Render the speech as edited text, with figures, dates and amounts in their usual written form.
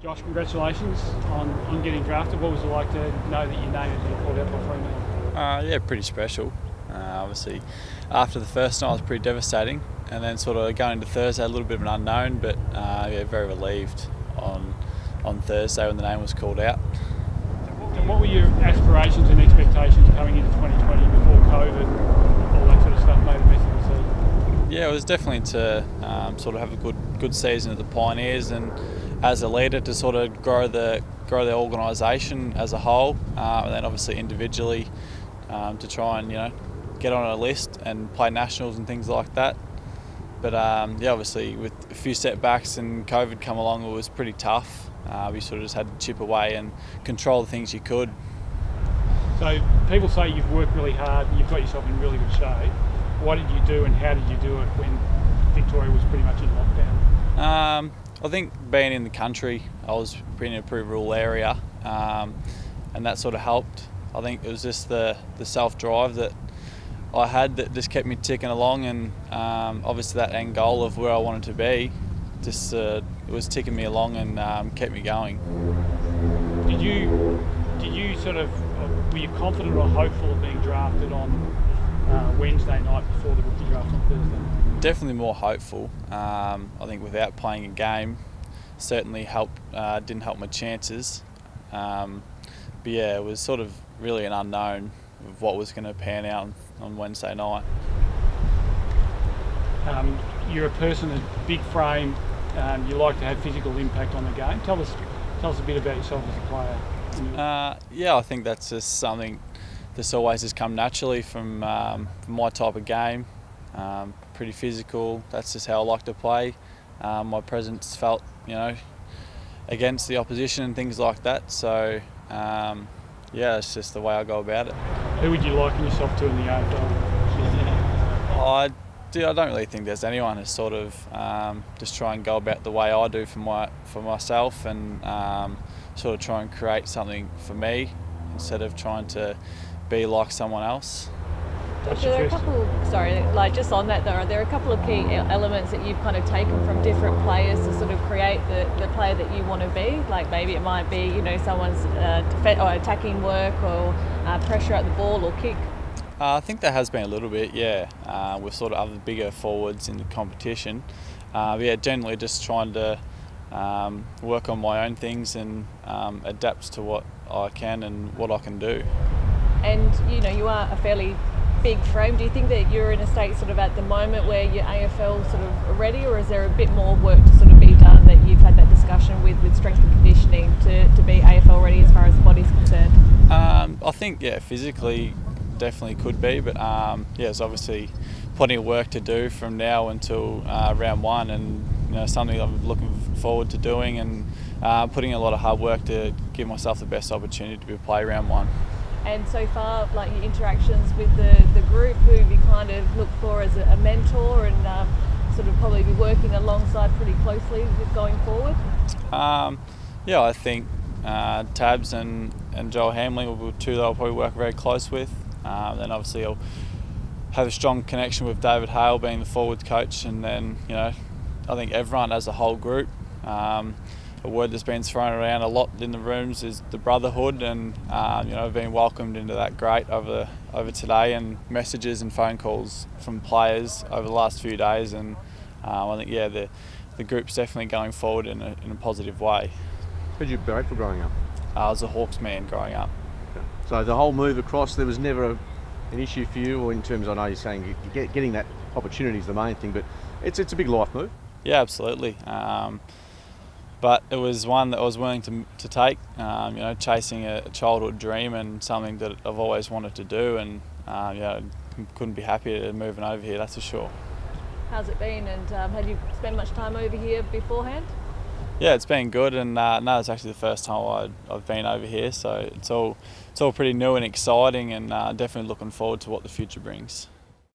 Josh, congratulations on getting drafted. What was it like to know that your name had been called out by Fremantle? Yeah, pretty special. Obviously, after the first night, it was pretty devastating, and then sort of going into Thursday, a little bit of an unknown, but yeah, very relieved on Thursday when the name was called out. And what were your aspirations and expectations coming into 2020 before COVID, all that sort of stuff made a mess of the season? Yeah, it was definitely to sort of have a good season at the Pioneers, and as a leader to sort of grow the organisation as a whole, and then obviously individually to try and get on a list and play nationals and things like that. But yeah, obviously with a few setbacks and COVID come along, it was pretty tough. We sort of just had to chip away and control the things you could. So people say you've worked really hard and you've got yourself in really good shape. What did you do and how did you do it when Victoria was pretty much in lockdown? I think being in the country, I was in a pretty rural area, and that sort of helped. I think it was just the self-drive that I had that just kept me ticking along, and obviously that end goal of where I wanted to be, just it was ticking me along and kept me going. Did you sort of, were you confident or hopeful of being drafted on Wednesday night before the rookie draft on Thursday? Definitely more hopeful. I think without playing a game certainly didn't help my chances. But yeah, it was sort of really an unknown of what was going to pan out on Wednesday night. You're a person with a big frame. You like to have physical impact on the game. Tell us a bit about yourself as a player. Yeah, I think that's just something that's always just come naturally from my type of game. Pretty physical. That's just how I like to play. My presence felt, against the opposition and things like that. So yeah, it's just the way I go about it. Who would you liken yourself to in the AFL? I don't really think there's anyone who's sort of just try and go about the way I do for myself, and sort of try and create something for me instead of trying to be like someone else. There are a couple, just on that though, are there a couple of key elements that you've kind of taken from different players to sort of create the player that you want to be? Like maybe it might be, someone's or attacking work or pressure at the ball or kick. I think there has been a little bit, yeah, with sort of other bigger forwards in the competition. Yeah, generally just trying to work on my own things and adapt to what I can and what I can do. And you are a fairly big frame. Do you think that you're in a state sort of at the moment where you're AFL sort of ready, or is there a bit more work to sort of be done that you've had that discussion with strength and conditioning to be AFL ready as far as the body's concerned? I think, yeah, physically definitely could be, but yeah, there's obviously plenty of work to do from now until round one, and something I'm looking forward to doing, and putting a lot of hard work to give myself the best opportunity to be play round one. And so far, like your interactions with the group, who have you kind of looked for as a mentor and sort of probably be working alongside pretty closely with going forward? Yeah, I think Tabs and Joel Hamling will be two that I'll probably work very close with. Then obviously I'll have a strong connection with David Hale being the forward coach, and then I think everyone as a whole group. A word that's been thrown around a lot in the rooms is the brotherhood, and I've been welcomed into that great over today, and messages and phone calls from players over the last few days, and I think the group's definitely going forward in a positive way. Who did you break for growing up? I was a Hawks man growing up. Okay. So the whole move across, there was never an issue for you, or in terms, I know you're saying getting that opportunity is the main thing, but it's a big life move. Yeah, absolutely. But it was one that I was willing to take, chasing a childhood dream and something that I've always wanted to do, and couldn't be happier moving over here, that's for sure. How's it been, and had you spent much time over here beforehand? Yeah, it's been good, and no, it's actually the first time I've been over here, so it's all pretty new and exciting, and definitely looking forward to what the future brings.